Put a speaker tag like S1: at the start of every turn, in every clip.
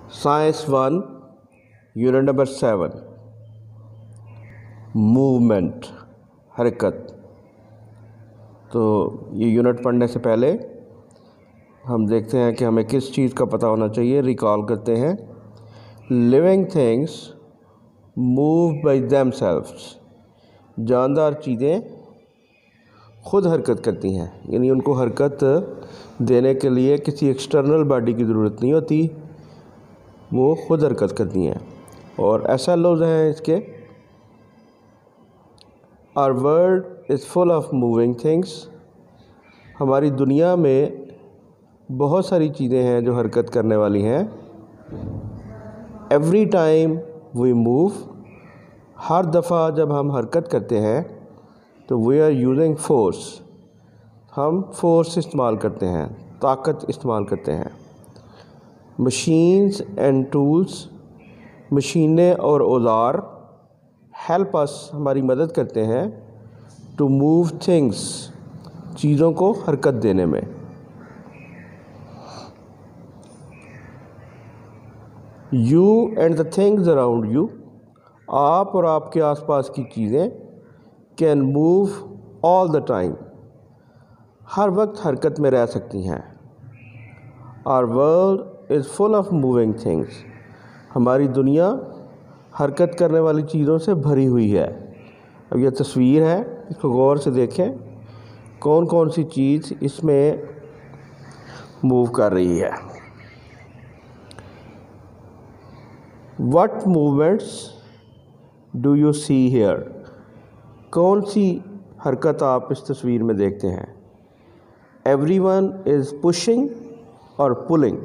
S1: Science 1 unit number 7 movement हरकत। तो ये यूनिट पढ़ने से पहले हम देखते हैं कि हमें किस चीज़ का पता होना चाहिए। रिकॉल करते हैं। Living things move by themselves. जानदार चीज़ें खुद हरकत करती हैं, यानी उनको हरकत देने के लिए किसी एक्सटर्नल बॉडी की ज़रूरत नहीं होती, वो खुद हरकत करती हैं। और ऐसा लफ्ज़ हैं इसके, our world is full of moving things. हमारी दुनिया में बहुत सारी चीज़ें हैं जो हरकत करने वाली हैं। एवरी टाइम वी मूव, हर दफ़ा जब हम हरकत करते हैं तो वी आर यूजिंग फोर्स, हम फोर्स इस्तेमाल करते हैं, ताकत इस्तेमाल करते हैं। मशीन्स एंड टूल्स, मशीनें और औज़ार हेल्प अस, हमारी मदद करते हैं, टू मूव थिंग्स, चीज़ों को हरकत देने में। You and the things around you, आप और आपके आसपास की चीज़ें, can move all the time, हर वक्त हरकत में रह सकती हैं। Our world is full of moving things, हमारी दुनिया हरकत करने वाली चीज़ों से भरी हुई है। अब यह तस्वीर है, इसको गौर से देखें, कौन कौन सी चीज़ इसमें मूव कर रही है। What movements do you see here? कौन सी हरकत आप इस तस्वीर में देखते हैं। Everyone is pushing और pulling,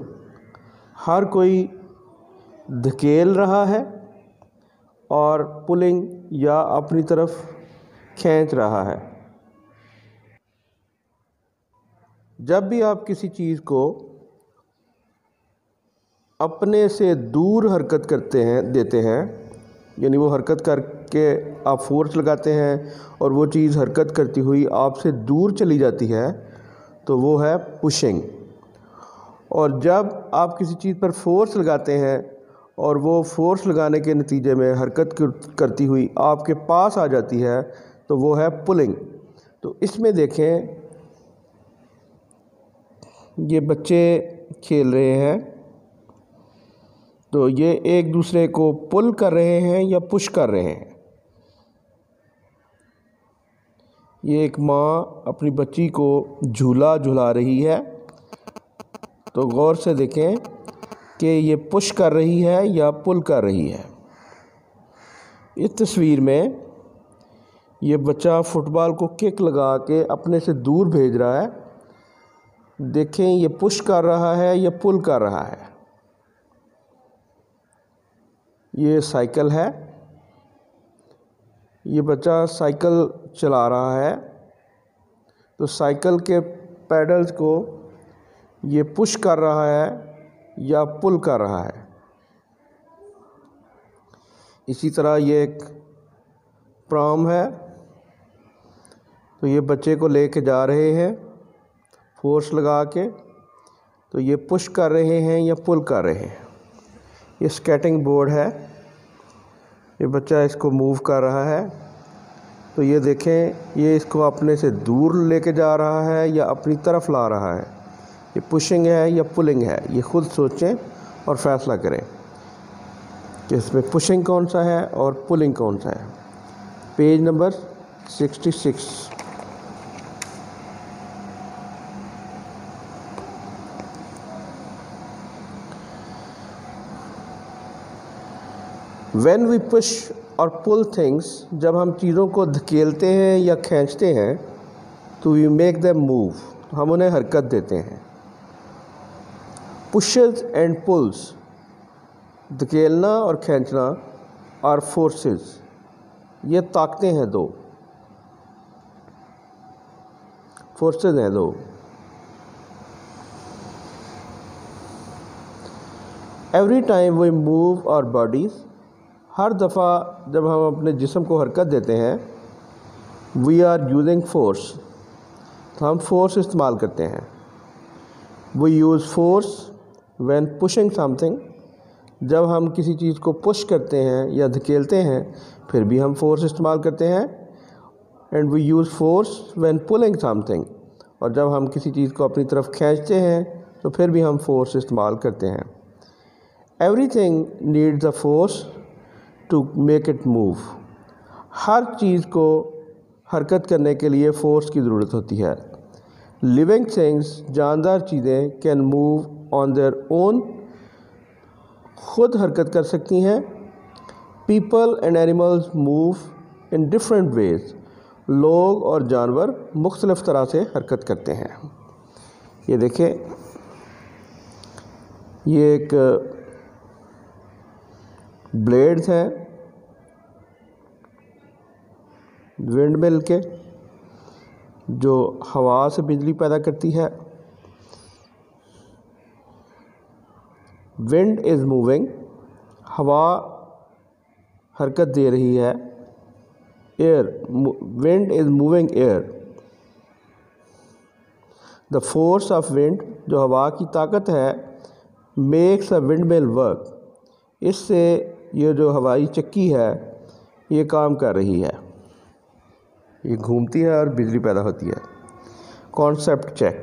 S1: हर कोई धकेल रहा है और पुलिंग या अपनी तरफ खींच रहा है। जब भी आप किसी चीज़ को अपने से दूर हरकत देते हैं, यानी वो हरकत करके आप फोर्स लगाते हैं और वो चीज़ हरकत करती हुई आपसे दूर चली जाती है, तो वो है पुशिंग। और जब आप किसी चीज़ पर फोर्स लगाते हैं और वो फोर्स लगाने के नतीजे में हरकत करती हुई आपके पास आ जाती है, तो वो है पुलिंग। तो इसमें देखें, ये बच्चे खेल रहे हैं, तो ये एक दूसरे को पुल कर रहे हैं या पुश कर रहे हैं। ये एक माँ अपनी बच्ची को झूला झुला रही है, तो गौर से देखें कि ये पुश कर रही है या पुल कर रही है। इस तस्वीर में ये बच्चा फुटबॉल को किक लगा के अपने से दूर भेज रहा है। देखें, ये पुश कर रहा है या पुल कर रहा है। ये साइकिल है, ये बच्चा साइकिल चला रहा है, तो साइकिल के पैडल्स को ये पुश कर रहा है या पुल कर रहा है। इसी तरह ये एक प्राम है, तो ये बच्चे को लेके जा रहे हैं फोर्स लगा के, तो ये पुश कर रहे हैं या पुल कर रहे हैं। ये स्केटिंग बोर्ड है, ये बच्चा इसको मूव कर रहा है, तो ये देखें, ये इसको अपने से दूर लेके जा रहा है या अपनी तरफ ला रहा है। ये पुशिंग है या पुलिंग है, ये खुद सोचें और फैसला करें कि इसमें पुशिंग कौन सा है और पुलिंग कौन सा है। Page number 66। When we push और pull things, जब हम चीज़ों को धकेलते हैं या खींचते हैं, तो we make them move, हम उन्हें हरकत देते हैं। Pushes and pulls, धकेलना और खींचना, और forces, ये ताकतें हैं दो, forces हैं दो। Every time we move our bodies, हर दफ़ा जब हम अपने जिस्म को हरकत देते हैं, वी आर यूजिंग फोर्स, तो हम फोर्स इस्तेमाल करते हैं। We use force when pushing something, जब हम किसी चीज़ को पुश करते हैं या धकेलते हैं फिर भी हम फोर्स इस्तेमाल करते हैं। And we use force when pulling something, और जब हम किसी चीज़ को अपनी तरफ खींचते हैं तो फिर भी हम फोर्स इस्तेमाल करते हैं। Everything needs a force to make it move. हर चीज़ को हरकत करने के लिए फ़ोर्स की ज़रूरत होती है। लिविंग थिंग्स, जानदार चीज़ें, can move on their own, खुद हरकत कर सकती हैं। People and animals move in different ways, लोग और जानवर मुख्तलिफ़ तरह से हरकत करते हैं। ये देखें, ये एक ब्लेड्स हैं विंड मिल के, जो हवा से बिजली पैदा करती है। विंड इज़ मूविंग, हवा हरकत दे रही है। Air, wind is moving air. The force of wind, जो हवा की ताकत है, makes a wind mill work, इससे ये जो हवाई चक्की है ये काम कर रही है, ये घूमती है और बिजली पैदा होती है। Concept check.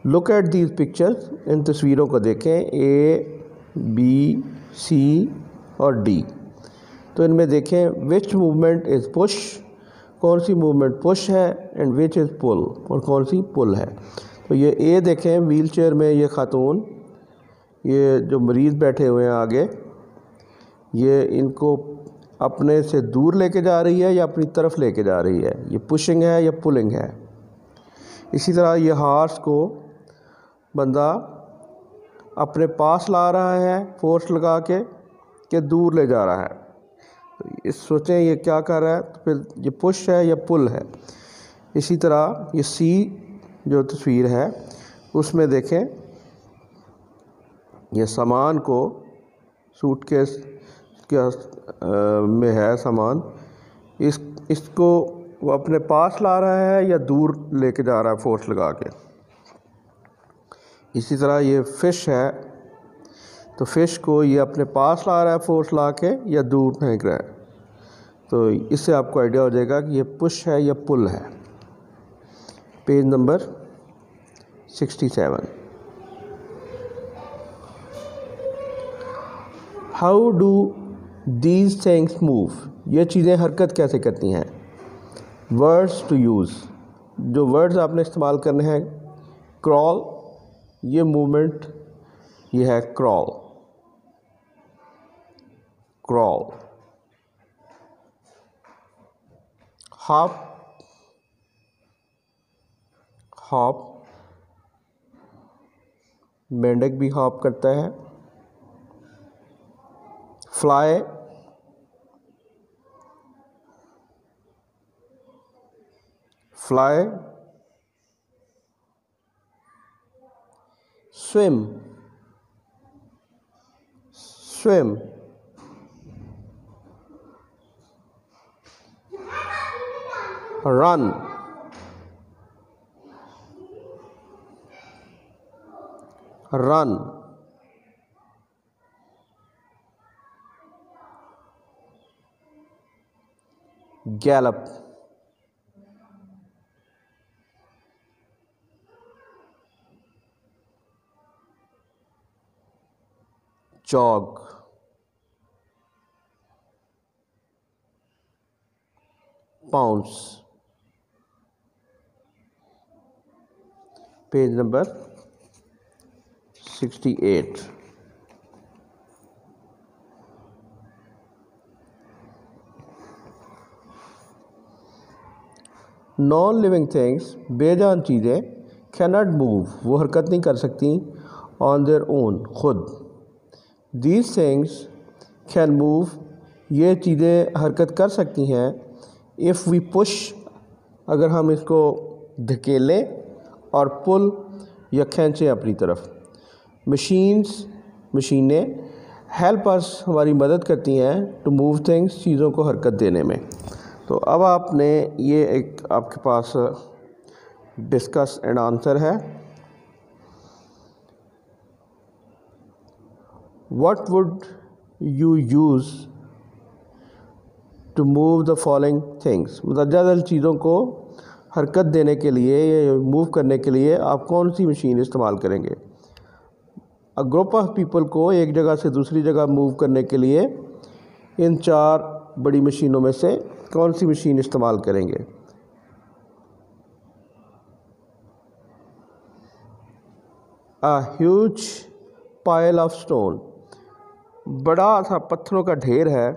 S1: Look at these pictures, इन तस्वीरों को देखें, ए, बी, सी और डी। तो इनमें देखें विच मूवमेंट इज़ पुश, कौन सी मूवमेंट पुश है, एंड विच इज़ पुल, और कौन सी पुल है। तो ये ए देखें, व्हील चेयर में ये खातून, ये जो मरीज़ बैठे हुए हैं आगे, ये इनको अपने से दूर लेके जा रही है या अपनी तरफ लेके जा रही है, ये पुशिंग है या पुलिंग है। इसी तरह ये हार्स को बंदा अपने पास ला रहा है फोर्स लगा के दूर ले जा रहा है। तो इस सोचें ये क्या कर रहा है, तो फिर ये पुश है या पुल है। इसी तरह ये सी जो तस्वीर है उसमें देखें, ये सामान को सूटकेस क्या में है सामान, इसको वो अपने पास ला रहा है या दूर लेके जा रहा है फोर्स लगा के। इसी तरह ये फ़िश है, तो फ़िश को ये अपने पास ला रहा है फोर्स ला के या दूर फेंक रहा है। तो इससे आपको आइडिया हो जाएगा कि ये पुश है या पुल है। Page number 67। How do these things move, ये चीज़ें हरकत कैसे करती हैं। वर्ड्स टू यूज़, जो वर्ड्स आपने इस्तेमाल करने हैं, क्रॉल, ये मूवमेंट ये है क्रॉल, क्रॉल। हॉप, हॉप, मेंढक भी हॉप करता है। Fly, fly. Swim, swim. Run, run. Gallup, jog. Pounce. Page number 68। Non living things, बेजान चीज़ें, कैन नॉट मूव, वो हरकत नहीं कर सकती, ऑन देयर ओन, खुद। दीज थिंग्स कैन मूव, ये चीज़ें हरकत कर सकती हैं, इफ़ वी पुश, अगर हम इसको धकेलें, और पुल या खींचें अपनी तरफ। मशीन्स, मशीनें, हेल्प अस, हमारी मदद करती हैं, टू मूव थिंग्स, चीज़ों को हरकत देने में। तो अब आपने ये एक आपके पास डिस्कस एंड आंसर है। What would you use to move the following things, मुतअद्दिद अदद चीज़ों को हरकत देने के लिए या मूव करने के लिए आप कौन सी मशीन इस्तेमाल करेंगे। अ ग्रुप ऑफ पीपल को एक जगह से दूसरी जगह मूव करने के लिए इन 4 बड़ी मशीनों में से कौन सी मशीन इस्तेमाल करेंगे। A huge pile of stone, बड़ा सा पत्थरों का ढेर है,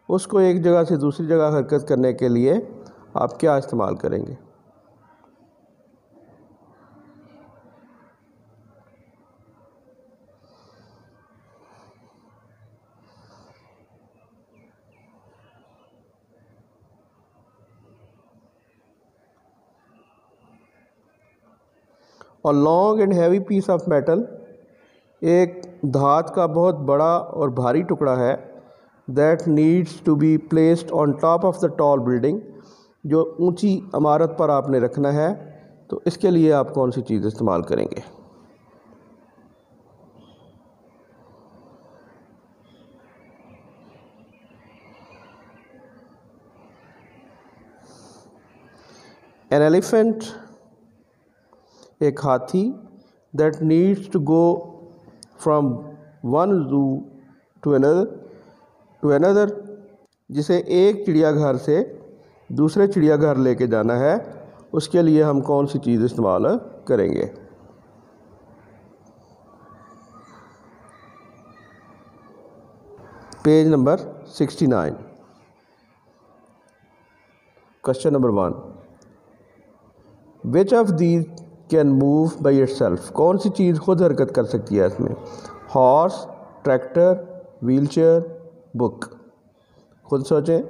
S1: उसको एक जगह से दूसरी जगह हरकत करने के लिए आप क्या इस्तेमाल करेंगे। और long and heavy piece of metal, एक धात का बहुत बड़ा और भारी टुकड़ा है, that needs to be placed on top of the tall building, जो ऊंची इमारत पर आपने रखना है, तो इसके लिए आप कौन सी चीज़ इस्तेमाल करेंगे। एन एलिफेंट, एक हाथी, that needs to go from one zoo to another, जिसे एक चिड़ियाघर से दूसरे चिड़ियाघर लेके जाना है, उसके लिए हम कौन सी चीज़ इस्तेमाल करेंगे। Page number 69, question number 1, which of these can move by itself, कौन सी चीज़ खुद हरकत कर सकती है इसमें। Horse, tractor, wheelchair, book. खुद सोचें।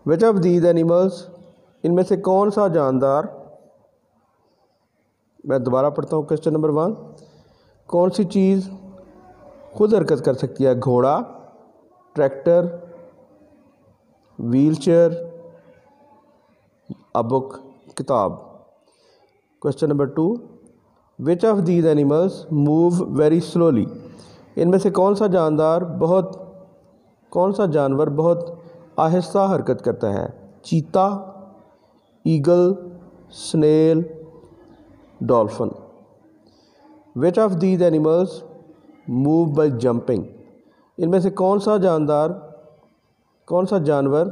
S1: विच ऑफ दीज एनिमल्स, इनमें से कौन सा जानदार, मैं दोबारा पढ़ता हूँ क्वेश्चन नंबर 1, कौन सी चीज़ खुद हरकत कर सकती है। घोड़ा, ट्रैक्टर, व्हीलचेयर, अ बुक, किताब। Question number 2, which of these animals move very slowly, इनमें से कौन सा जानवर बहुत आहिस्ता हरकत करता है। Cheetah, eagle, snail, dolphin. Which of these animals move by jumping, इनमें से कौन सा जानवर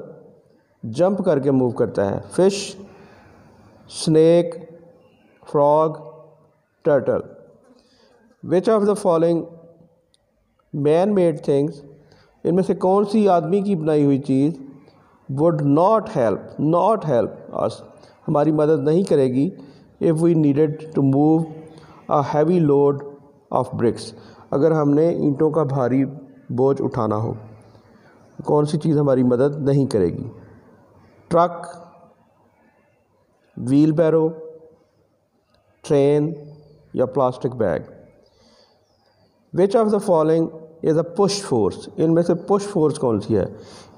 S1: जंप करके मूव करता है। Fish, snake, frog, turtle. Which of the following man made things, इनमें से कौन सी आदमी की बनाई हुई चीज़ वुड नॉट हेल्प अस, हमारी मदद नहीं करेगी, if we needed to move a heavy load of bricks, अगर हमने ईंटों का भारी बोझ उठाना हो, कौन सी चीज़ हमारी मदद नहीं करेगी। ट्रक, व्हील बैरो, ट्रेन या plastic bag. Which of the following is a push force, इनमें से पुश फोर्स कौन सी है,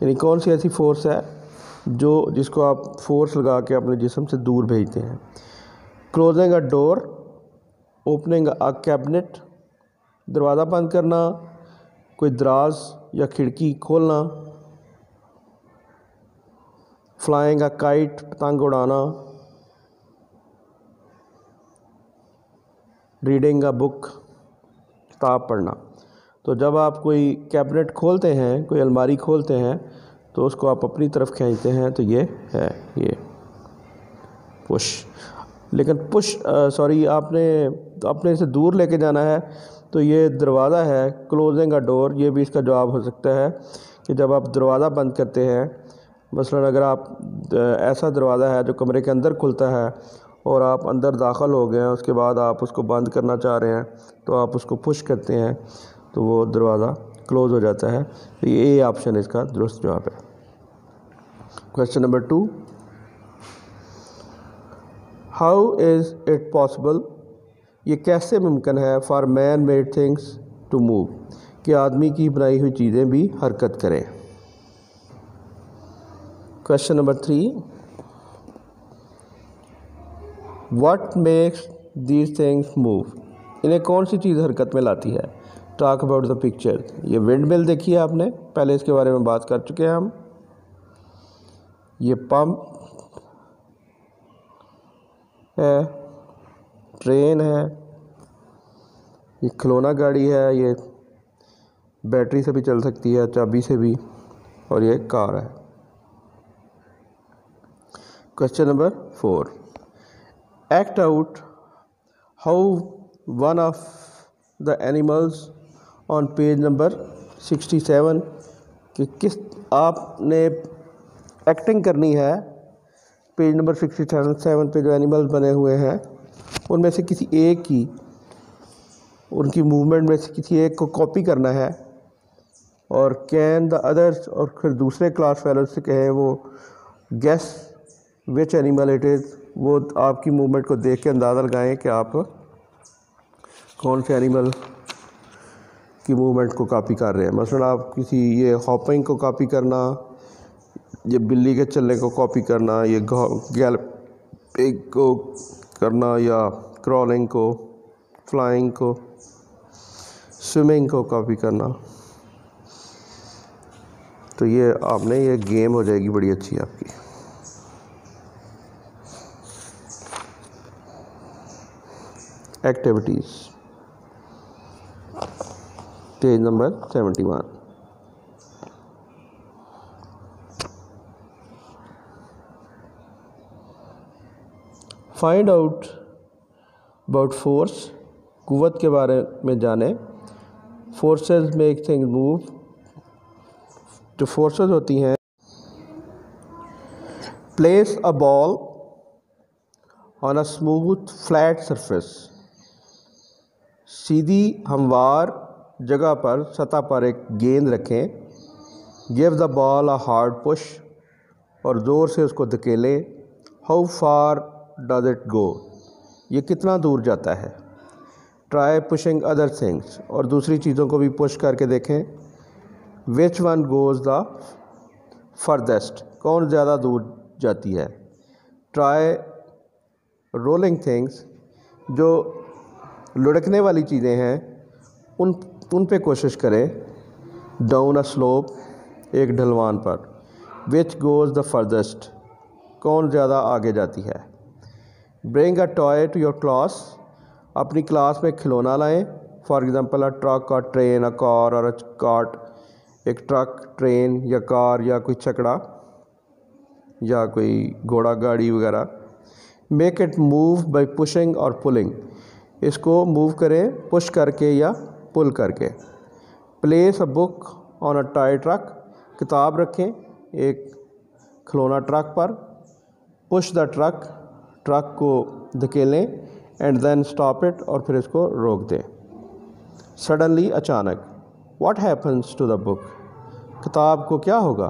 S1: यानी कौन सी ऐसी फोर्स है जिसको आप फोर्स लगा के अपने जिस्म से दूर भेजते हैं। Closing a door, opening a cabinet, दरवाज़ा बंद करना, कोई दराज या खिड़की खोलना। फ्लाइंग अ काइट, पतंग उड़ाना। रीडिंग अ बुक, किताब पढ़ना। तो जब आप कोई कैबिनेट खोलते हैं, कोई अलमारी खोलते हैं, तो उसको आप अपनी तरफ खींचते हैं, तो ये है ये पुश। लेकिन आपने अपने से दूर लेके जाना है, तो ये दरवाज़ा है। क्लोजिंग अ डोर, ये भी इसका जवाब हो सकता है कि जब आप दरवाज़ा बंद करते हैं, मसलन अगर आप ऐसा दरवाज़ा है जो कमरे के अंदर खुलता है और आप अंदर दाखिल हो गए हैं, उसके बाद आप उसको बंद करना चाह रहे हैं, तो आप उसको पुश करते हैं, तो वो दरवाज़ा क्लोज़ हो जाता है। तो ये ऑप्शन इसका दुरुस्त जवाब है। Question number 2, how is it possible, ये कैसे मुमकिन है, for man made things to move, कि आदमी की बनाई हुई चीज़ें भी हरकत करें। Question number 3, what makes these things move, इन्हें कौन सी चीज़ हरकत में लाती है। Talk about the picture. ये विंड मिल देखी है आपने, पहले इसके बारे में बात कर चुके हैं हम। ये पंप है, ट्रेन है, ये खिलौना गाड़ी है, ये बैटरी से भी चल सकती है, चाबी से भी, और ये कार है। Question number 4, act out how one of the animals on page number 67 कि किस आपने एक्टिंग करनी है पेज नंबर 67 पे जो एनिमल्स बने हुए हैं उनमें से किसी एक की, उनकी मूवमेंट में से किसी एक को कॉपी करना है, और कैन द अदर्स, और फिर दूसरे क्लास फेलोज से कहे वो guess which animal it is, वो आपकी मूवमेंट को देख के अंदाज़ा लगाएं कि आप कौन से एनिमल की मूवमेंट को कॉपी कर रहे हैं। मसलन आप किसी ये हॉपिंग को कॉपी करना, ये बिल्ली के चलने को कॉपी करना, ये गैलपिंग को करना, या क्रॉलिंग को, फ्लाइंग को, स्विमिंग को कॉपी करना। तो ये आपने, ये गेम हो जाएगी बड़ी अच्छी आपकी। Activities page number 71। Find out about force, कुव्वत के बारे में जाने। फोर्सेस मेक थिंग्स मूव, जो फोर्सेस होती हैं। Place a ball on a smooth flat surface, सीधी हमवार जगह पर, सतह पर एक गेंद रखें। Give the ball a hard push, और ज़ोर से उसको धकेलें। How far does it go, ये कितना दूर जाता है। ट्राई पुशिंग अदर थिंग्स, और दूसरी चीज़ों को भी पुश करके देखें। Which one goes the farthest, कौन ज़्यादा दूर जाती है। ट्राई रोलिंग थिंग्स, जो लुढ़कने वाली चीज़ें हैं उन पे कोशिश करें। डाउन अ स्लोप, एक ढलवान पर। विच गोज़ द फर्देस्ट, कौन ज़्यादा आगे जाती है। Bring a toy to your class, अपनी क्लास में खिलौना लाएं। For example a truck, a train, a car और अ कार्ट। एक ट्रक, ट्रेन या कार या कोई छकड़ा या कोई घोड़ा गाड़ी वगैरह। Make it move by pushing और पुलिंग, इसको मूव करें पुश करके या पुल करके। Place a book on a toy truck, किताब रखें एक खिलौना ट्रक पर। पुश द ट्रक, ट्रक को धकेलें। एंड देन स्टॉप इट, और फिर इसको रोक दें। सडनली, अचानक। What happens to the book, किताब को क्या होगा।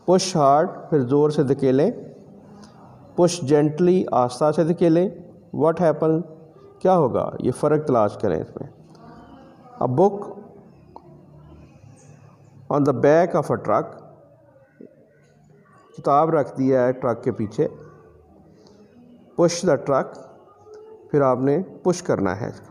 S1: पुश हार्ड, फिर ज़ोर से धकेलें। पुश जेंटली, आस्ता से धकेलें। व्हाट हैपन, क्या होगा, ये फ़र्क तलाश करें इसमें। अ book on the back of a truck, किताब रख दिया है ट्रक के पीछे। पुश द ट्रक, फिर आपने पुश करना है इसको।